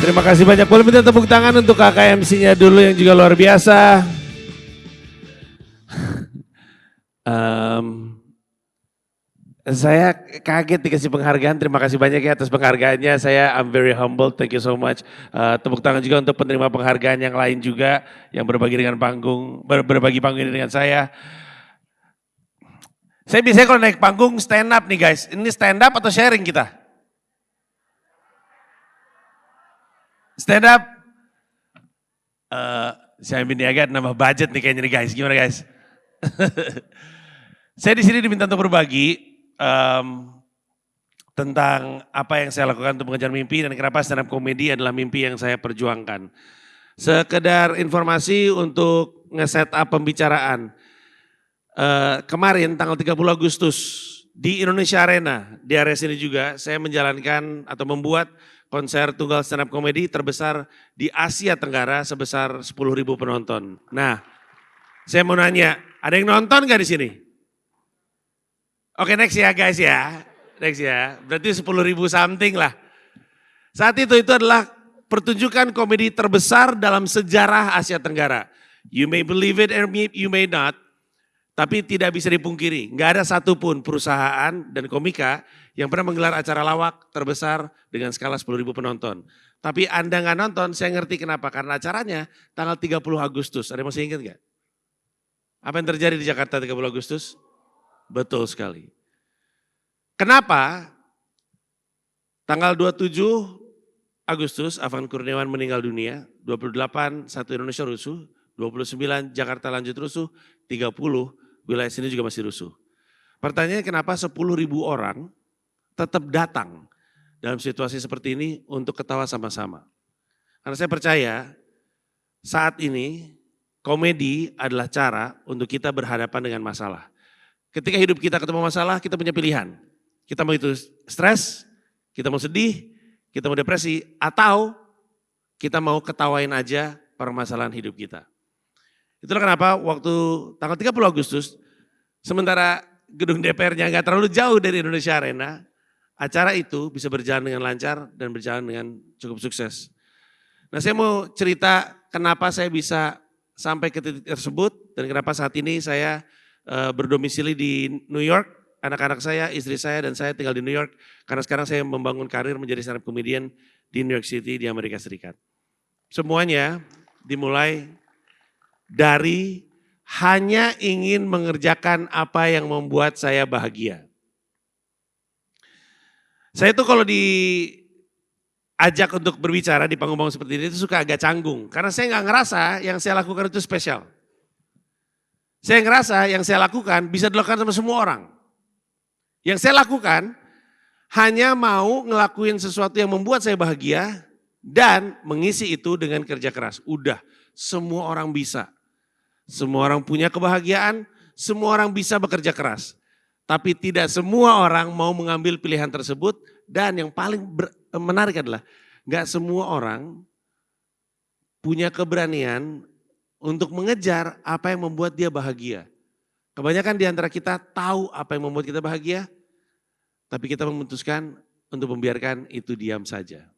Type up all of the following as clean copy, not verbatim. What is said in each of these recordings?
Terima kasih banyak. Boleh minta tepuk tangan untuk KKMC-nya dulu yang juga luar biasa. Saya kaget dikasih penghargaan. Terima kasih banyak ya atas penghargaannya. I'm very humble. Thank you so much. Tepuk tangan juga untuk penerima penghargaan yang lain juga yang berbagi dengan berbagi panggung ini dengan saya. Saya biasanya kalau naik panggung stand up nih guys. Ini stand up atau sharing kita? Stand up. Saya Biniaga nambah budget nih kayaknya nih guys. Gimana guys? Saya di sini diminta untuk berbagi tentang apa yang saya lakukan untuk mengejar mimpi dan kenapa stand up comedy adalah mimpi yang saya perjuangkan. Sekedar informasi untuk nge-set up pembicaraan. Kemarin tanggal 30 Agustus di Indonesia Arena, di area sini juga saya menjalankan atau membuat konser tunggal stand up comedy terbesar di Asia Tenggara sebesar 10.000 penonton. Nah, saya mau nanya, ada yang nonton gak di sini? Oke, next ya guys ya. Next ya. Berarti 10.000 something lah. Saat itu adalah pertunjukan komedi terbesar dalam sejarah Asia Tenggara. You may believe it or you may not. Tapi tidak bisa dipungkiri, nggak ada satupun perusahaan dan komika yang pernah menggelar acara lawak terbesar dengan skala 10.000 penonton. Tapi Anda nggak nonton, saya ngerti kenapa. Karena acaranya tanggal 30 Agustus. Ada yang masih ingat nggak? Apa yang terjadi di Jakarta 30 Agustus? Betul sekali. Kenapa? Tanggal 27 Agustus, Afan Kurniawan meninggal dunia, 28 satu Indonesia rusuh, 29 Jakarta lanjut rusuh, 30 wilayah sini juga masih rusuh. Pertanyaannya kenapa 10.000 orang tetap datang dalam situasi seperti ini untuk ketawa sama-sama. Karena saya percaya saat ini komedi adalah cara untuk kita berhadapan dengan masalah. Ketika hidup kita ketemu masalah, kita punya pilihan. Kita mau itu stres, kita mau sedih, kita mau depresi, atau kita mau ketawain aja permasalahan hidup kita. Itulah kenapa waktu tanggal 30 Agustus, sementara gedung DPR-nya nggak terlalu jauh dari Indonesia Arena, acara itu bisa berjalan dengan lancar dan berjalan dengan cukup sukses. Nah, saya mau cerita kenapa saya bisa sampai ke titik tersebut dan kenapa saat ini saya berdomisili di New York. Anak-anak saya, istri saya dan saya tinggal di New York karena sekarang saya membangun karir menjadi stand up comedian di New York City di Amerika Serikat. Semuanya dimulai dari hanya ingin mengerjakan apa yang membuat saya bahagia. Saya tuh kalau diajak untuk berbicara di panggung-panggung seperti ini itu suka agak canggung. Karena saya nggak ngerasa yang saya lakukan itu spesial. Saya ngerasa yang saya lakukan bisa dilakukan sama semua orang. Yang saya lakukan hanya mau ngelakuin sesuatu yang membuat saya bahagia dan mengisi itu dengan kerja keras. Udah, semua orang bisa. Semua orang punya kebahagiaan, semua orang bisa bekerja keras. Tapi tidak semua orang mau mengambil pilihan tersebut dan yang paling menarik adalah gak semua orang punya keberanian untuk mengejar apa yang membuat dia bahagia. Kebanyakan di antara kita tahu apa yang membuat kita bahagia, tapi kita memutuskan untuk membiarkan itu diam saja.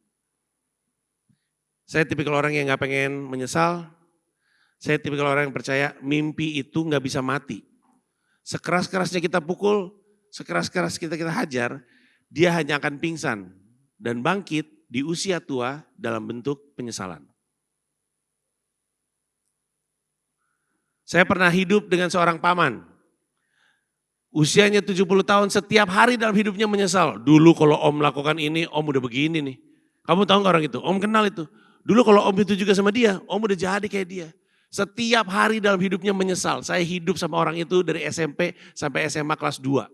Saya tipikal orang yang gak pengen menyesal. Saya tipikal orang yang percaya mimpi itu gak bisa mati. Sekeras-kerasnya kita pukul, sekeras-keras kita hajar, dia hanya akan pingsan dan bangkit di usia tua dalam bentuk penyesalan. Saya pernah hidup dengan seorang paman. Usianya 70 tahun, setiap hari dalam hidupnya menyesal. Dulu kalau om melakukan ini, om udah begini nih. Kamu tahu gak orang itu? Om kenal itu. Dulu kalau om itu juga sama dia, om udah jadi kayak dia. Setiap hari dalam hidupnya menyesal. Saya hidup sama orang itu dari SMP sampai SMA kelas 2.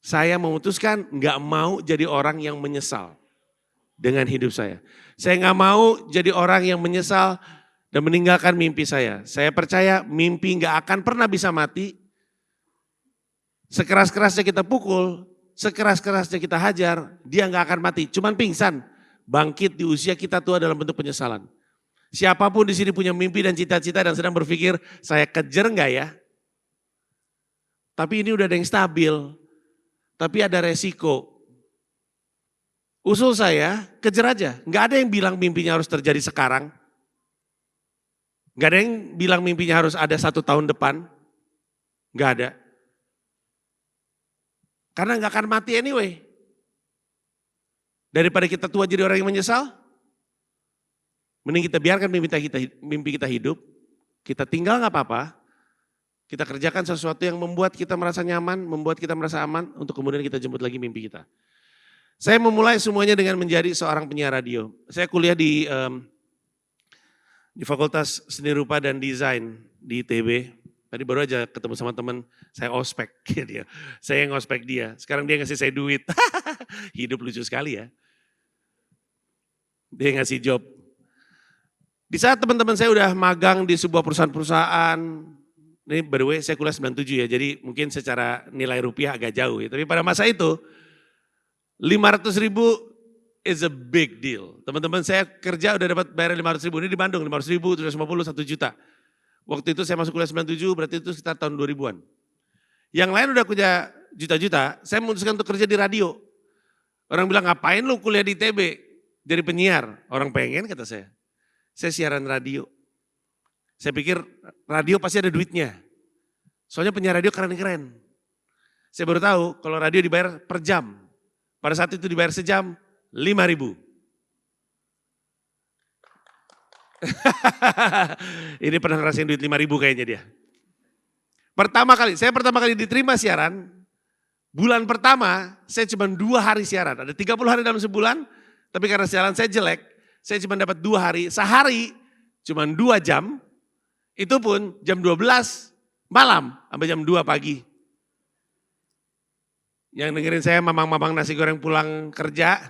Saya memutuskan gak mau jadi orang yang menyesal dengan hidup saya. Saya gak mau jadi orang yang menyesal dan meninggalkan mimpi saya. Saya percaya mimpi gak akan pernah bisa mati. Sekeras-kerasnya kita pukul, sekeras-kerasnya kita hajar, dia gak akan mati. Cuman pingsan, bangkit di usia kita tua dalam bentuk penyesalan. Siapapun di sini punya mimpi dan cita-cita dan sedang berpikir, saya kejar enggak ya? Tapi ini udah ada yang stabil, tapi ada resiko. Usul saya, kejar aja. Nggak ada yang bilang mimpinya harus terjadi sekarang. Nggak ada yang bilang mimpinya harus ada 1 tahun depan. Nggak ada. Karena nggak akan mati anyway. Daripada kita tua jadi orang yang menyesal, mending kita biarkan mimpi kita hidup, kita tinggal nggak apa-apa, kita kerjakan sesuatu yang membuat kita merasa nyaman, membuat kita merasa aman, untuk kemudian kita jemput lagi mimpi kita. Saya memulai semuanya dengan menjadi seorang penyiar radio. Saya kuliah di Fakultas Seni Rupa dan Desain di ITB. Tadi baru aja ketemu sama teman, saya ospek dia. Saya yang ospek dia. Sekarang dia ngasih saya duit. Hidup lucu sekali ya. Dia ngasih job. Di saat teman-teman saya udah magang di sebuah perusahaan-perusahaan, ini by the way saya kuliah 97 ya, jadi mungkin secara nilai rupiah agak jauh ya. Tapi pada masa itu 500.000 is a big deal. Teman-teman saya kerja udah dapat bayar 500.000, ini di Bandung 500.000, 750, 1 juta. Waktu itu saya masuk kuliah 97, berarti itu sekitar tahun 2000-an. Yang lain udah punya juta-juta, saya memutuskan untuk kerja di radio. Orang bilang, ngapain lu kuliah di ITB? Jadi penyiar. Orang pengen, kata saya. Saya siaran radio. Saya pikir radio pasti ada duitnya. Soalnya penyiar radio keren-keren. Saya baru tahu kalau radio dibayar per jam. Pada saat itu dibayar sejam, 5.000. Ini pernah ngerasain duit 5.000 kayaknya dia. Saya pertama kali diterima siaran, bulan pertama saya cuma 2 hari siaran. Ada 30 hari dalam sebulan, tapi karena siaran saya jelek, saya cuma dapat 2 hari. Sehari cuma 2 jam, itu pun jam 12 malam sampai jam 2 pagi. Yang dengerin saya mamang-mamang nasi goreng pulang kerja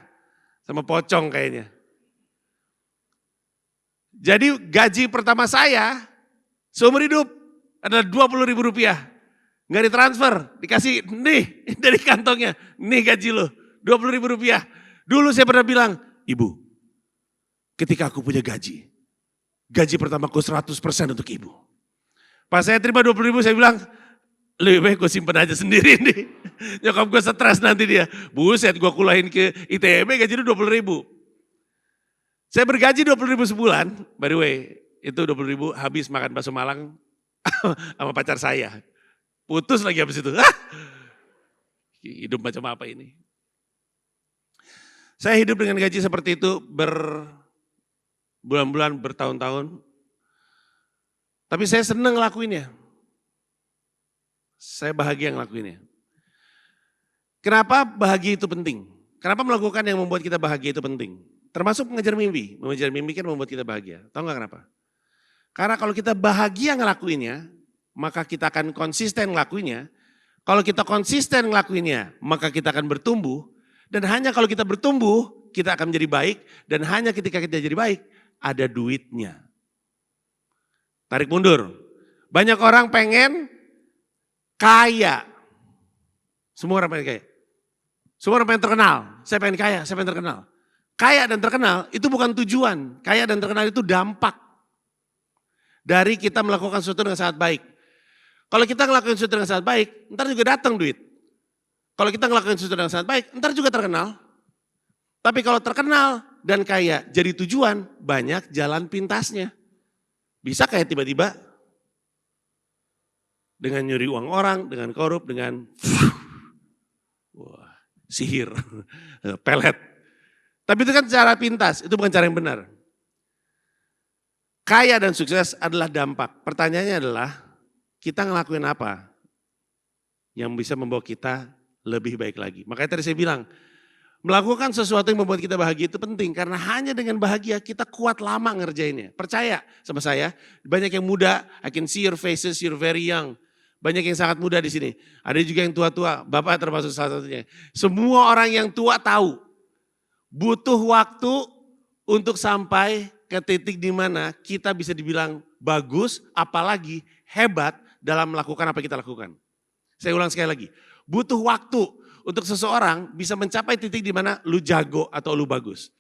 sama pocong kayaknya. Jadi gaji pertama saya seumur hidup adalah 20.000 rupiah. Nggak ditransfer, dikasih nih dari kantongnya. Nih gaji lo, 20.000 rupiah. Dulu saya pernah bilang, ibu ketika aku punya gaji pertamaku 100% untuk ibu. Pas saya terima 20.000 saya bilang, lebih baik gue simpen aja sendiri nih. Nyokap gue stres nanti dia. Buset gue kulahin ke ITB gaji 20.000. Saya bergaji 20.000 sebulan, by the way, itu 20.000 habis makan bakso Malang sama pacar saya. Putus lagi habis itu. Hidup macam apa ini? Saya hidup dengan gaji seperti itu berbulan-bulan, bertahun-tahun. Tapi saya senang ngelakuinnya. Saya bahagia ngelakuinnya. Kenapa bahagia itu penting? Kenapa melakukan yang membuat kita bahagia itu penting? Termasuk mengejar mimpi. Mengejar mimpi kan membuat kita bahagia. Tahu nggak kenapa? Karena kalau kita bahagia ngelakuinnya, maka kita akan konsisten ngelakuinnya. Kalau kita konsisten ngelakuinnya, maka kita akan bertumbuh. Dan hanya kalau kita bertumbuh, kita akan menjadi baik. Dan hanya ketika kita jadi baik, ada duitnya. Tarik mundur. Banyak orang pengen kaya. Semua orang pengen kaya. Semua orang pengen terkenal. Saya pengen kaya, saya pengen terkenal. Kaya dan terkenal itu bukan tujuan. Kaya dan terkenal itu dampak dari kita melakukan sesuatu dengan sangat baik. Kalau kita ngelakuin sesuatu dengan sangat baik, ntar juga datang duit. Kalau kita ngelakuin sesuatu dengan sangat baik, ntar juga terkenal. Tapi kalau terkenal dan kaya jadi tujuan, banyak jalan pintasnya. Bisa kayak tiba-tiba dengan nyuri uang orang, dengan korup, dengan sihir, pelet. Tapi itu kan cara pintas, itu bukan cara yang benar. Kaya dan sukses adalah dampak. Pertanyaannya adalah, kita ngelakuin apa yang bisa membawa kita lebih baik lagi. Makanya tadi saya bilang, melakukan sesuatu yang membuat kita bahagia itu penting. Karena hanya dengan bahagia kita kuat lama ngerjainnya. Percaya sama saya, banyak yang muda, I can see your faces, you're very young. Banyak yang sangat muda di sini. Ada juga yang tua-tua, Bapak termasuk salah satunya. Semua orang yang tua tahu, butuh waktu untuk sampai ke titik di mana kita bisa dibilang bagus, apalagi hebat dalam melakukan apa yang kita lakukan. Saya ulang sekali lagi, butuh waktu untuk seseorang bisa mencapai titik di mana lu jago atau lu bagus.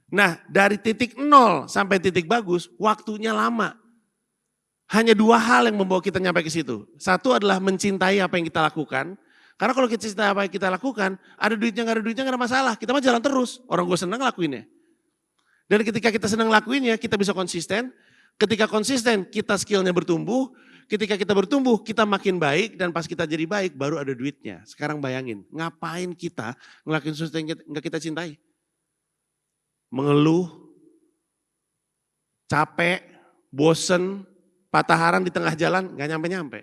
Nah, dari titik 0 sampai titik bagus, waktunya lama. Hanya 2 hal yang membawa kita nyampe ke situ. Satu adalah mencintai apa yang kita lakukan. Karena kalau kita cinta apa yang kita lakukan, ada duitnya nggak ada masalah. Kita mah jalan terus, orang gue senang lakuinnya. Dan ketika kita senang lakuinnya, kita bisa konsisten. Ketika konsisten, kita skillnya bertumbuh. Ketika kita bertumbuh, kita makin baik. Dan pas kita jadi baik, baru ada duitnya. Sekarang bayangin, ngapain kita ngelakuin sesuatu yang nggak kita cintai? Mengeluh, capek, bosen, patah harapan di tengah jalan, nggak nyampe-nyampe.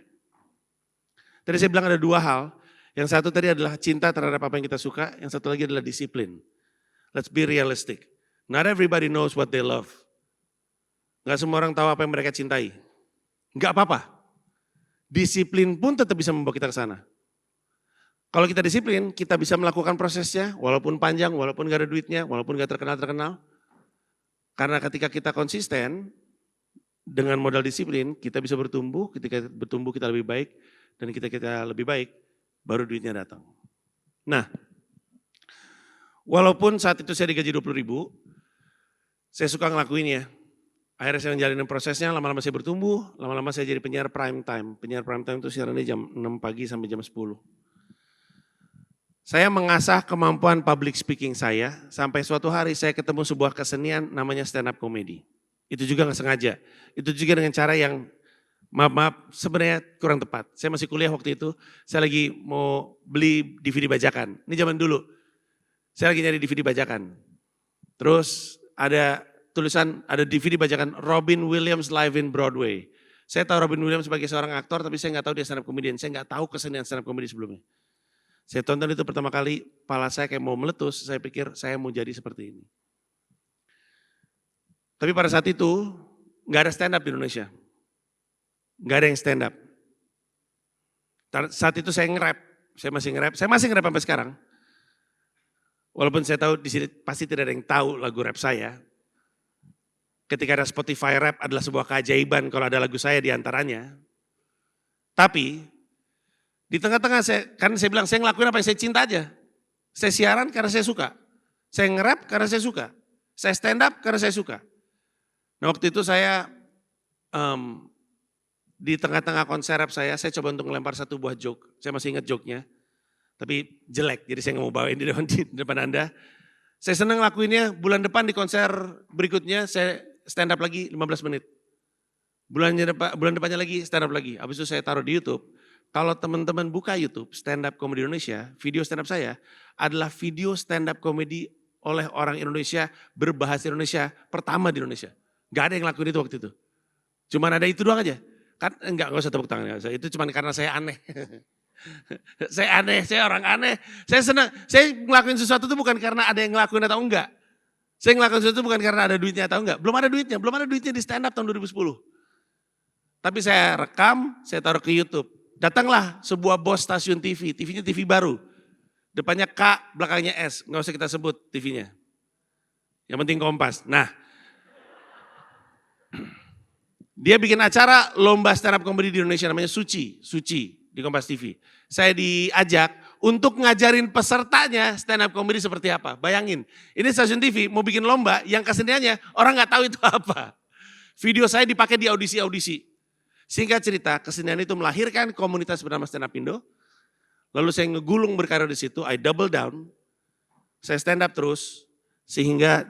Tadi saya bilang ada dua hal. Yang satu tadi adalah cinta terhadap apa yang kita suka. Yang satu lagi adalah disiplin. Let's be realistic. Not everybody knows what they love. Nggak semua orang tahu apa yang mereka cintai. Nggak apa-apa. Disiplin pun tetap bisa membawa kita ke sana. Kalau kita disiplin, kita bisa melakukan prosesnya, walaupun panjang, walaupun gak ada duitnya, walaupun gak terkenal. Karena ketika kita konsisten, dengan modal disiplin, kita bisa bertumbuh, ketika bertumbuh kita lebih baik, dan kita lebih baik, baru duitnya datang. Nah, walaupun saat itu saya digaji 20.000, saya suka ngelakuinnya. Akhirnya saya menjalani prosesnya, lama-lama saya bertumbuh, lama-lama saya jadi penyiar prime time. Penyiar prime time itu siarannya jam 6 pagi sampai jam 10. Saya mengasah kemampuan public speaking saya, sampai suatu hari saya ketemu sebuah kesenian namanya stand up comedy. Itu juga nggak sengaja. Itu juga dengan cara yang maaf sebenarnya kurang tepat. Saya masih kuliah waktu itu, saya lagi mau beli DVD bajakan. Ini zaman dulu, saya lagi nyari DVD bajakan. Terus ada tulisan, ada DVD bajakan Robin Williams Live in Broadway. Saya tahu Robin Williams sebagai seorang aktor, tapi saya nggak tahu dia stand up comedian. Saya nggak tahu kesenian stand up comedy sebelumnya. Saya tonton itu pertama kali, kepala saya kayak mau meletus, saya pikir saya mau jadi seperti ini. Tapi pada saat itu, nggak ada stand up di Indonesia. Nggak ada yang stand up. Saat itu saya nge-rap, saya masih nge-rap sampai sekarang. Walaupun saya tahu di sini pasti tidak ada yang tahu lagu rap saya. Ketika ada Spotify rap adalah sebuah keajaiban kalau ada lagu saya di antaranya. Tapi di tengah-tengah saya bilang saya ngelakuin apa yang saya cinta aja. Saya siaran karena saya suka. Saya nge-rap karena saya suka. Saya stand up karena saya suka. Nah waktu itu saya di tengah-tengah konser rap saya coba untuk ngelempar satu buah joke. Saya masih ingat joke-nya. Tapi jelek, jadi saya nggak mau bawain di depan Anda. Saya senang ngelakuinnya, bulan depan di konser berikutnya saya stand up lagi 15 menit. Bulan depannya lagi stand up lagi. Habis itu saya taruh di YouTube. Kalau teman-teman buka YouTube stand up comedy Indonesia, video stand up saya adalah video stand up comedy oleh orang Indonesia berbahasa Indonesia pertama di Indonesia. Gak ada yang ngelakuin itu waktu itu. Cuman ada itu doang aja. Kan enggak usah tepuk tangan. Itu cuman karena saya aneh. Saya orang aneh. Saya senang, saya ngelakuin sesuatu itu bukan karena ada yang ngelakuin atau enggak. Saya ngelakuin sesuatu bukan karena ada duitnya atau enggak. Belum ada duitnya di stand up tahun 2010. Tapi saya rekam, saya taruh ke YouTube. Datanglah sebuah bos stasiun TV, TV-nya TV baru. Depannya K, belakangnya S, nggak usah kita sebut TV-nya. Yang penting Kompas. Nah, dia bikin acara lomba stand up comedy di Indonesia namanya Suci di Kompas TV. Saya diajak untuk ngajarin pesertanya stand up comedy seperti apa. Bayangin, ini stasiun TV mau bikin lomba yang keseniannya orang nggak tahu itu apa. Video saya dipakai di audisi-audisi. Singkat cerita, kesenian itu melahirkan komunitas bernama Stand Up Indo. Lalu saya ngegulung berkarir di situ, I double down. Saya stand up terus, sehingga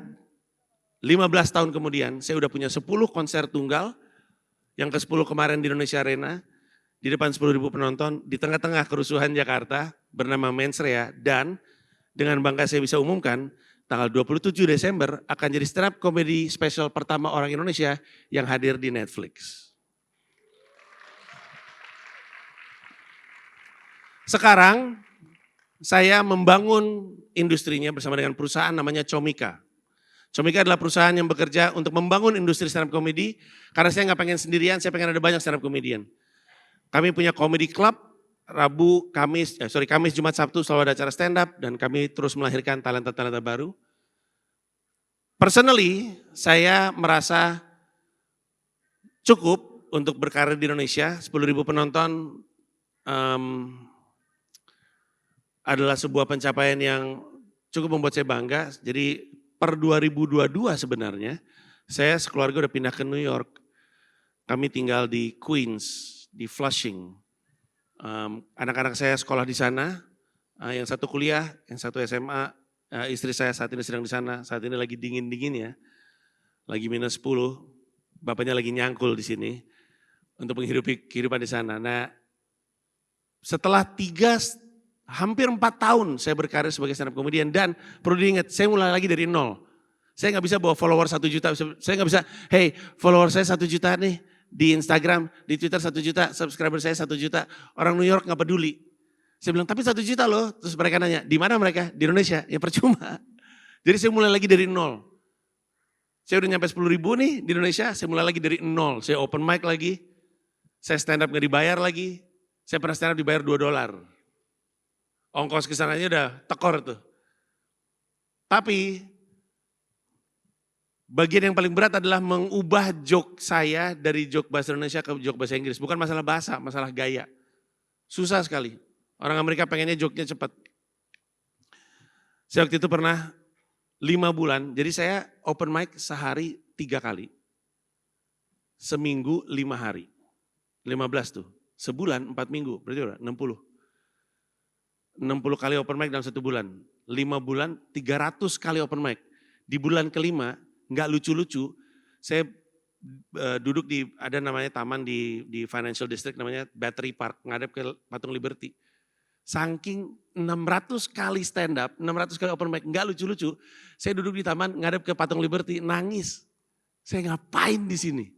15 tahun kemudian saya udah punya 10 konser tunggal. Yang ke-10 kemarin di Indonesia Arena, di depan 10.000 penonton, di tengah-tengah kerusuhan Jakarta bernama Mensrea. Dan dengan bangga saya bisa umumkan, tanggal 27 Desember akan jadi stand up comedy special pertama orang Indonesia yang hadir di Netflix. Sekarang saya membangun industrinya bersama dengan perusahaan namanya Comika. Comika adalah perusahaan yang bekerja untuk membangun industri stand up comedy. Karena saya nggak pengen sendirian, saya pengen ada banyak stand up comedian. Kami punya comedy club, Kamis, Jumat, Sabtu selalu ada acara stand up. Dan kami terus melahirkan talenta-talenta baru. Personally, saya merasa cukup untuk berkarir di Indonesia. 10.000 penonton adalah sebuah pencapaian yang cukup membuat saya bangga. Jadi per 2022 sebenarnya, saya sekeluarga udah pindah ke New York. Kami tinggal di Queens, di Flushing. Anak-anak saya sekolah di sana, yang satu kuliah, yang satu SMA, istri saya saat ini sedang di sana, saat ini lagi dingin-dingin ya, lagi -10, bapaknya lagi nyangkul di sini untuk menghidupi kehidupan di sana. Nah, setelah hampir 4 tahun saya berkarir sebagai stand up comedian dan perlu diingat, saya mulai lagi dari nol. Saya nggak bisa bawa follower 1 juta, saya nggak bisa, hey follower saya 1 juta nih di Instagram, di Twitter 1 juta, subscriber saya 1 juta, orang New York nggak peduli. Saya bilang, tapi 1 juta loh, terus mereka nanya, di mana mereka? Di Indonesia, ya percuma. Jadi saya mulai lagi dari nol. Saya udah nyampe 10.000 nih di Indonesia, saya mulai lagi dari nol. Saya open mic lagi, saya stand up nggak dibayar lagi, saya pernah stand up dibayar $2. Ongkos kesananya udah tekor tuh. Tapi bagian yang paling berat adalah mengubah joke saya dari joke bahasa Indonesia ke joke bahasa Inggris. Bukan masalah bahasa, masalah gaya. Susah sekali. Orang Amerika pengennya joke-nya cepat. Saya waktu itu pernah 5 bulan, jadi saya open mic sehari 3 kali. Seminggu 5 hari. 15 tuh. Sebulan 4 minggu, berarti udah 60. 60 kali open mic dalam 1 bulan. 5 bulan 300 kali open mic. Di bulan kelima, nggak lucu-lucu, saya duduk di, ada namanya taman di Financial District namanya Battery Park, ngadep ke Patung Liberty. Saking 600 kali stand up, 600 kali open mic, nggak lucu-lucu, saya duduk di taman ngadep ke Patung Liberty, nangis. Saya ngapain di sini?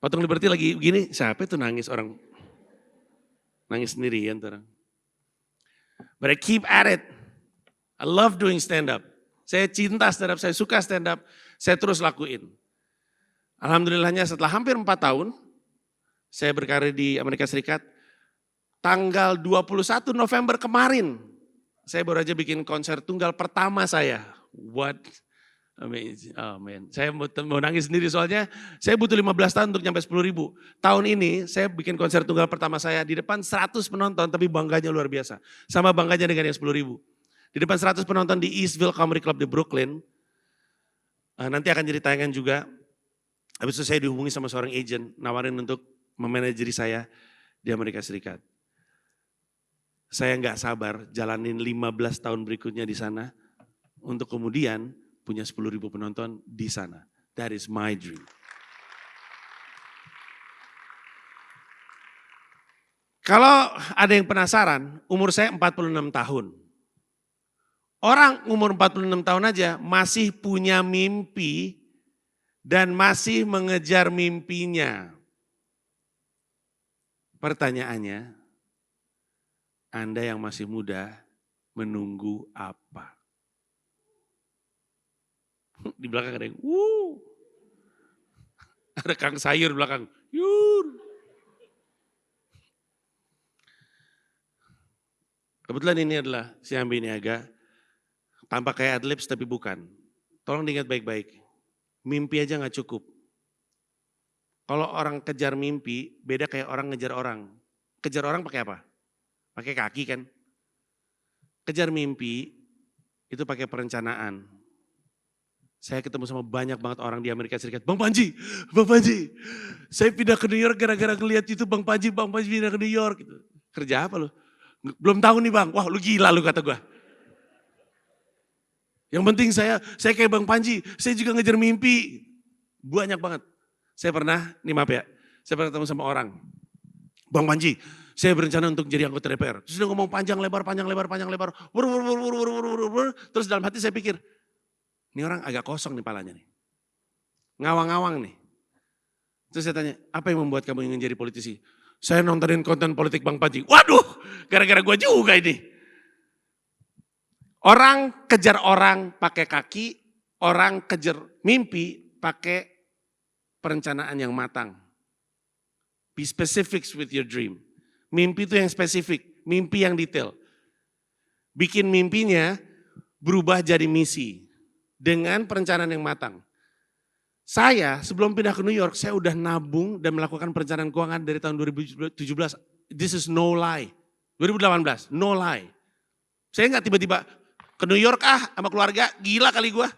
Patung Liberty lagi gini, siapa itu nangis orang? Nangis sendirian tuh orang. But I keep at it. I love doing stand up. Saya cinta stand up, saya suka stand up, saya terus lakuin. Alhamdulillahnya setelah hampir 4 tahun, saya berkarir di Amerika Serikat, tanggal 21 November kemarin, saya baru aja bikin konser tunggal pertama saya. What amazing, oh man. Saya mau nangis sendiri soalnya saya butuh 15 tahun untuk nyampe 10.000. Tahun ini saya bikin konser tunggal pertama saya di depan 100 penonton, tapi bangganya luar biasa. Sama bangganya dengan yang 10.000. Di depan 100 penonton di Eastville Comedy Club di Brooklyn. Nanti akan jadi tayangan juga. Habis itu saya dihubungi sama seorang agent, nawarin untuk memanajeri saya di Amerika Serikat. Saya nggak sabar jalanin 15 tahun berikutnya di sana, untuk kemudian punya 10.000 penonton di sana. That is my dream. Kalau ada yang penasaran, umur saya 46 tahun. Orang umur 46 tahun aja masih punya mimpi dan masih mengejar mimpinya. Pertanyaannya, Anda yang masih muda menunggu apa? Di belakang ada yang, ada Kang Sayur di belakang, yur. Kebetulan ini adalah si Ambi Niaga, tampak kayak adlibs tapi bukan. Tolong diingat baik-baik, mimpi aja gak cukup. Kalau orang kejar mimpi, beda kayak orang ngejar orang. Kejar orang pakai apa? Pakai kaki kan. Kejar mimpi itu pakai perencanaan. Saya ketemu sama banyak banget orang di Amerika Serikat. Bang Panji, saya pindah ke New York gara-gara ngeliat itu Bang Panji pindah ke New York. Gitu. Kerja apa lu? Belum tahu nih Bang, wah lu gila lu kata gua. Yang penting saya kayak Bang Panji, saya juga ngejar mimpi. Banyak banget. Saya pernah, nih maaf ya, saya pernah ketemu sama orang. Bang Panji, saya berencana untuk jadi anggota DPR. Terus dia ngomong panjang lebar. Terus dalam hati saya pikir, ini orang agak kosong nih palanya nih. Ngawang-ngawang nih. Terus saya tanya, apa yang membuat kamu ingin jadi politisi? Saya nontonin konten politik Bang Panji. Waduh, gara-gara gua juga ini. Orang kejar orang pakai kaki, orang kejar mimpi pakai perencanaan yang matang. Be specific with your dream. Mimpi itu yang spesifik, mimpi yang detail. Bikin mimpinya berubah jadi misi dengan perencanaan yang matang. Saya sebelum pindah ke New York, saya udah nabung dan melakukan perencanaan keuangan dari tahun 2017. This is no lie. 2018, no lie. Saya nggak tiba-tiba ke New York sama keluarga, gila kali gua.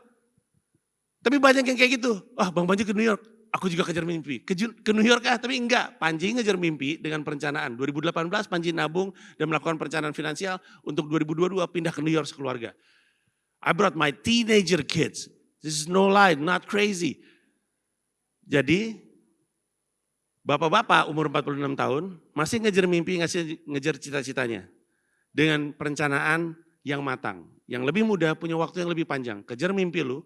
Tapi banyak yang kayak gitu. Wah Bang Panji ke New York, Aku juga kejar mimpi. Ke New York kah? Tapi enggak. Panji ngejar mimpi dengan perencanaan. 2018 Panji nabung dan melakukan perencanaan finansial untuk 2022 pindah ke New York sekeluarga. I brought my teenager kids. This is no lie, not crazy. Jadi bapak-bapak umur 46 tahun masih ngejar mimpi, ngejar cita-citanya. Dengan perencanaan yang matang. Yang lebih muda punya waktu yang lebih panjang. Kejar mimpi lu,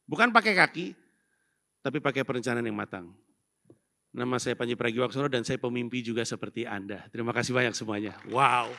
bukan pakai kaki, tapi pakai perencanaan yang matang. Nama saya Panji Pragiwaksono dan saya pemimpi juga seperti Anda. Terima kasih banyak semuanya. Wow.